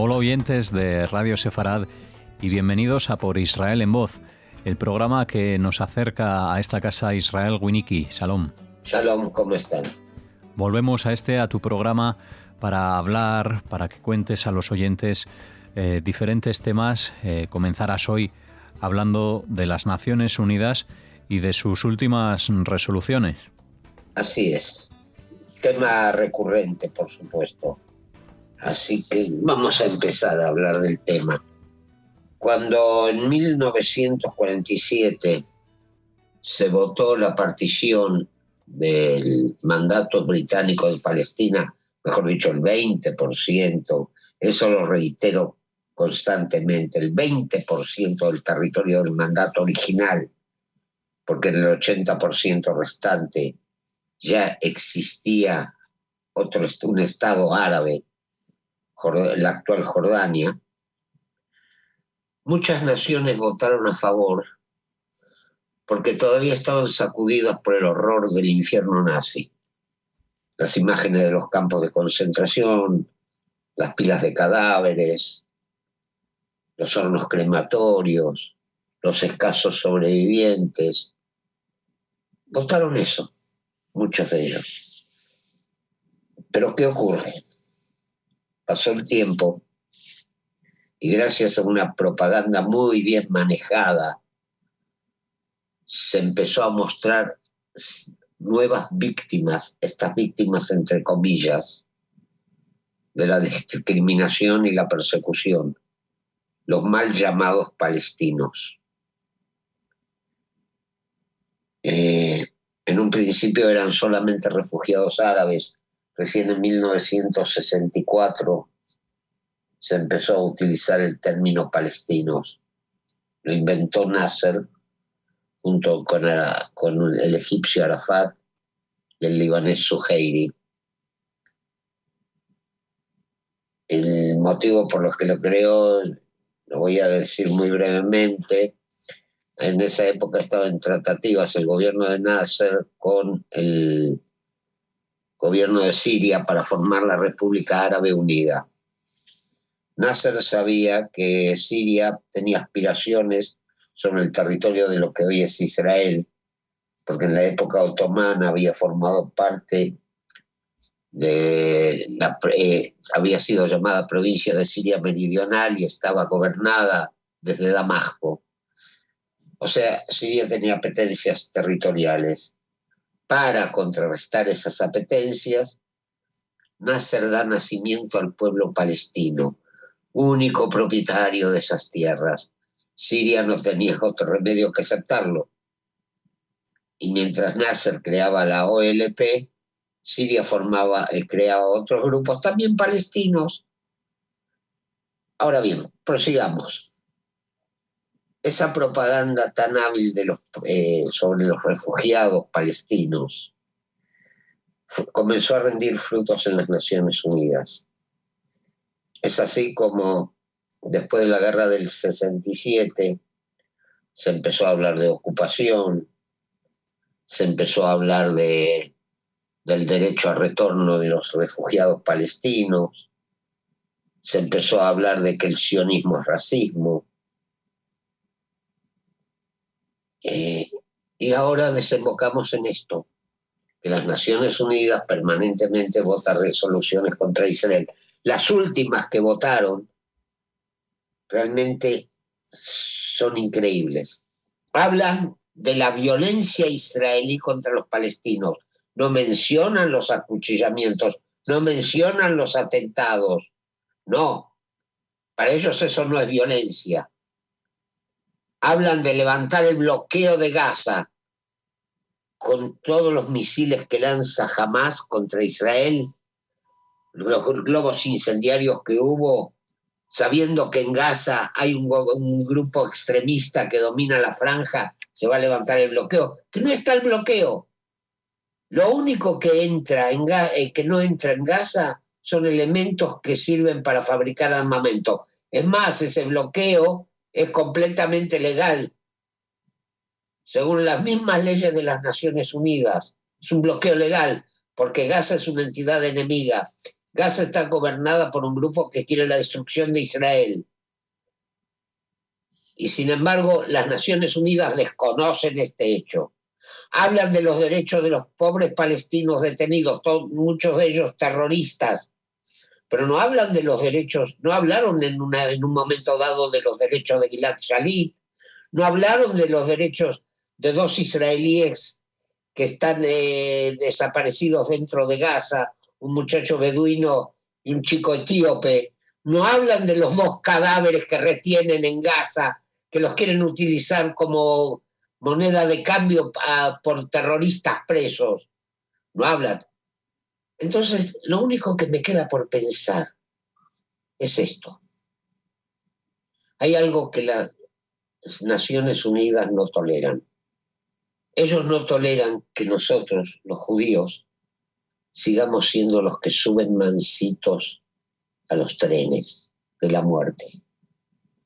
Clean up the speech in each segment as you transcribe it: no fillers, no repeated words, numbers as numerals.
Hola oyentes de Radio Sefarad y bienvenidos a Por Israel en Voz, el programa que nos acerca a esta casa Israel Winiki. Shalom. Shalom, ¿cómo están? Volvemos a tu programa para hablar, para que cuentes a los oyentes diferentes temas. Comenzarás hoy hablando de las Naciones Unidas y de sus últimas resoluciones. Así es. Tema recurrente, por supuesto. Así que vamos a empezar a hablar del tema. Cuando en 1947 se votó la partición del mandato británico de Palestina, mejor dicho, el 20%, eso lo reitero constantemente, el 20% del territorio del mandato original, porque en el 80% restante ya existía un estado árabe, la actual Jordania. Muchas naciones votaron a favor porque todavía estaban sacudidas por el horror del infierno nazi. Las imágenes de los campos de concentración, las pilas de cadáveres, los hornos crematorios, los escasos sobrevivientes. Votaron eso, muchos de ellos. Pero ¿qué ocurre? Pasó el tiempo y gracias a una propaganda muy bien manejada se empezó a mostrar nuevas víctimas, estas víctimas entre comillas, de la discriminación y la persecución, los mal llamados palestinos. En un principio eran solamente refugiados árabes. Recién en 1964 se empezó a utilizar el término palestinos. Lo inventó Nasser junto con el egipcio Arafat y el libanés Suheiri. El motivo por los que lo creó, lo voy a decir muy brevemente. En esa época estaba en tratativas el gobierno de Nasser con el gobierno de Siria para formar la República Árabe Unida. Nasser sabía que Siria tenía aspiraciones sobre el territorio de lo que hoy es Israel, porque en la época otomana había formado parte de había sido llamada provincia de Siria Meridional y estaba gobernada desde Damasco. O sea, Siria tenía apetencias territoriales. Para contrarrestar esas apetencias, Nasser da nacimiento al pueblo palestino, único propietario de esas tierras. Siria no tenía otro remedio que aceptarlo. Y mientras Nasser creaba la OLP, Siria creaba otros grupos, también palestinos. Ahora bien, prosigamos. Esa propaganda tan hábil sobre los refugiados palestinos comenzó a rendir frutos en las Naciones Unidas. Es así como después de la guerra del 67 se empezó a hablar de ocupación, se empezó a hablar del derecho a retorno de los refugiados palestinos, se empezó a hablar de que el sionismo es racismo. Y ahora desembocamos en esto, que las Naciones Unidas permanentemente votan resoluciones contra Israel. Las últimas que votaron realmente son increíbles. Hablan de la violencia israelí contra los palestinos. No mencionan los acuchillamientos, no mencionan los atentados. No, para ellos eso no es violencia. Hablan de levantar el bloqueo de Gaza con todos los misiles que lanza Hamás contra Israel, los globos incendiarios que hubo, sabiendo que en Gaza hay un grupo extremista que domina la franja, se va a levantar el bloqueo. Que no está el bloqueo. Lo único que no entra en Gaza son elementos que sirven para fabricar armamento. Es más, ese bloqueo es completamente legal. Según las mismas leyes de las Naciones Unidas, es un bloqueo legal, porque Gaza es una entidad enemiga. Gaza está gobernada por un grupo que quiere la destrucción de Israel. Y sin embargo, las Naciones Unidas desconocen este hecho. Hablan de los derechos de los pobres palestinos detenidos, muchos de ellos terroristas, pero no hablan de los derechos, no hablaron en un momento dado de los derechos de Gilad Shalit, no hablaron de los derechos de 2 israelíes que están desaparecidos dentro de Gaza, un muchacho beduino y un chico etíope. No hablan de los 2 cadáveres que retienen en Gaza, que los quieren utilizar como moneda de cambio por terroristas presos. No hablan. Entonces, lo único que me queda por pensar es esto. Hay algo que las Naciones Unidas no toleran. Ellos no toleran que nosotros, los judíos, sigamos siendo los que suben mansitos a los trenes de la muerte.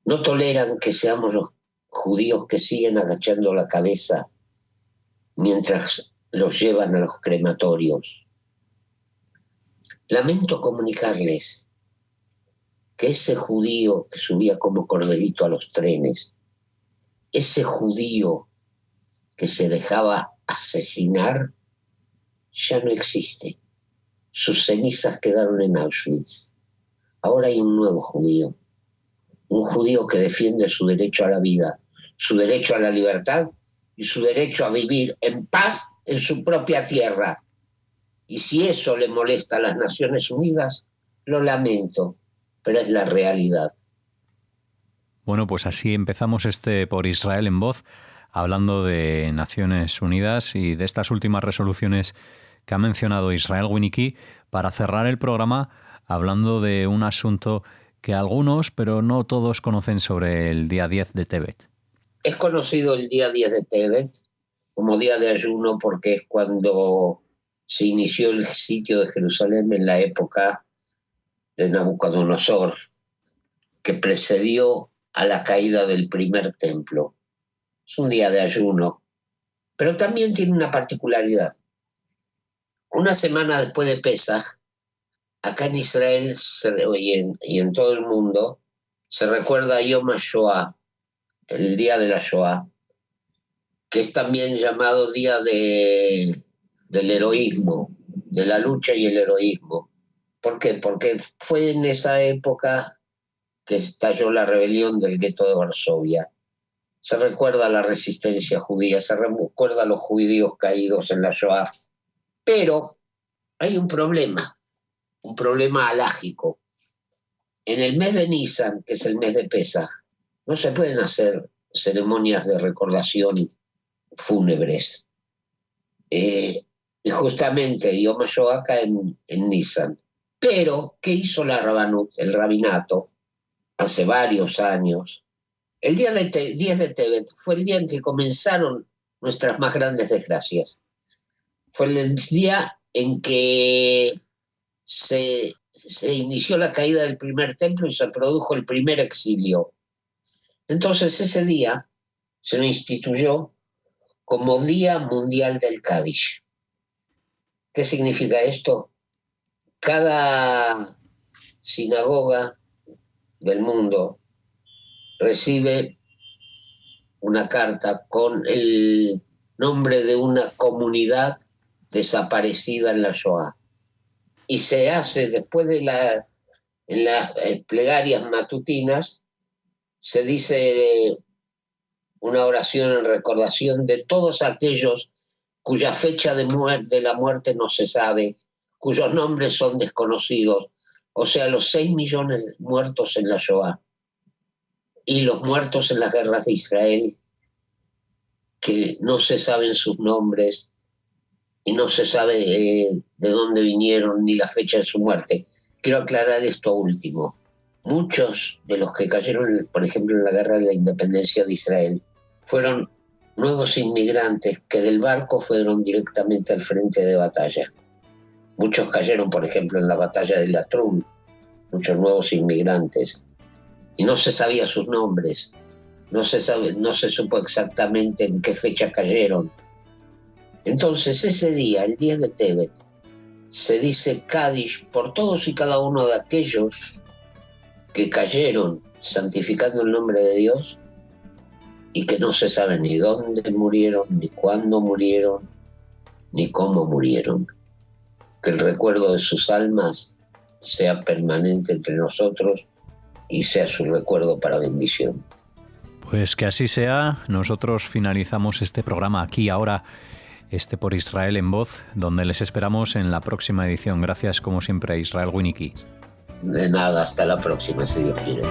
No toleran que seamos los judíos que siguen agachando la cabeza mientras los llevan a los crematorios. Lamento comunicarles que ese judío que subía como corderito a los trenes, ese judío que se dejaba asesinar, ya no existe. Sus cenizas quedaron en Auschwitz. Ahora hay un nuevo judío, un judío que defiende su derecho a la vida, su derecho a la libertad y su derecho a vivir en paz en su propia tierra. Y si eso le molesta a las Naciones Unidas, lo lamento, pero es la realidad. Bueno, pues así empezamos este Por Israel en Voz, hablando de Naciones Unidas y de estas últimas resoluciones que ha mencionado Israel Winicky, para cerrar el programa hablando de un asunto que algunos, pero no todos, conocen sobre el día 10 de Tebet. Es conocido el día 10 de Tebet como día de ayuno porque es cuando se inició el sitio de Jerusalén en la época de Nabucodonosor, que precedió a la caída del primer templo. Es un día de ayuno, pero también tiene una particularidad. Una semana después de Pesaj, acá en Israel y en todo el mundo, se recuerda Yom HaShoah, el día de la Shoah, que es también llamado día del heroísmo, de la lucha y el heroísmo. ¿Por qué? Porque fue en esa época que estalló la rebelión del gueto de Varsovia. Se recuerda la resistencia judía, se recuerda a los judíos caídos en la Shoah. Pero hay un problema halágico. En el mes de Nisan, que es el mes de Pesaj, no se pueden hacer ceremonias de recordación fúnebres. Y justamente Yom HaShoah acá en Nisan. Pero, ¿qué hizo el rabinato hace varios años? El día 10 de Tebet fue el día en que comenzaron nuestras más grandes desgracias. Fue el día en que se inició la caída del primer templo y se produjo el primer exilio. Entonces ese día se lo instituyó como Día Mundial del Kaddish. ¿Qué significa esto? Cada sinagoga del mundo recibe una carta con el nombre de una comunidad desaparecida en la Shoah. Y se hace después de en las plegarias matutinas, se dice una oración en recordación de todos aquellos cuya fecha de la muerte no se sabe, cuyos nombres son desconocidos, o sea, los 6 millones muertos en la Shoah y los muertos en las guerras de Israel, que no se saben sus nombres y no se sabe de dónde vinieron ni la fecha de su muerte. Quiero aclarar esto último. Muchos de los que cayeron, por ejemplo, en la guerra de la independencia de Israel, fueron nuevos inmigrantes que del barco fueron directamente al frente de batalla. Muchos cayeron, por ejemplo, en la batalla de Latrun, muchos nuevos inmigrantes, y no se sabía sus nombres, no se supo exactamente en qué fecha cayeron. Entonces ese día, el día de Tebet, se dice Kadish por todos y cada uno de aquellos que cayeron santificando el nombre de Dios y que no se sabe ni dónde murieron, ni cuándo murieron, ni cómo murieron. Que el recuerdo de sus almas sea permanente entre nosotros y sea su recuerdo para bendición. Pues que así sea. Nosotros finalizamos este programa aquí ahora, por Israel en Voz, donde les esperamos en la próxima edición. Gracias como siempre a Israel Winicky. De nada, hasta la próxima, si Dios quiere.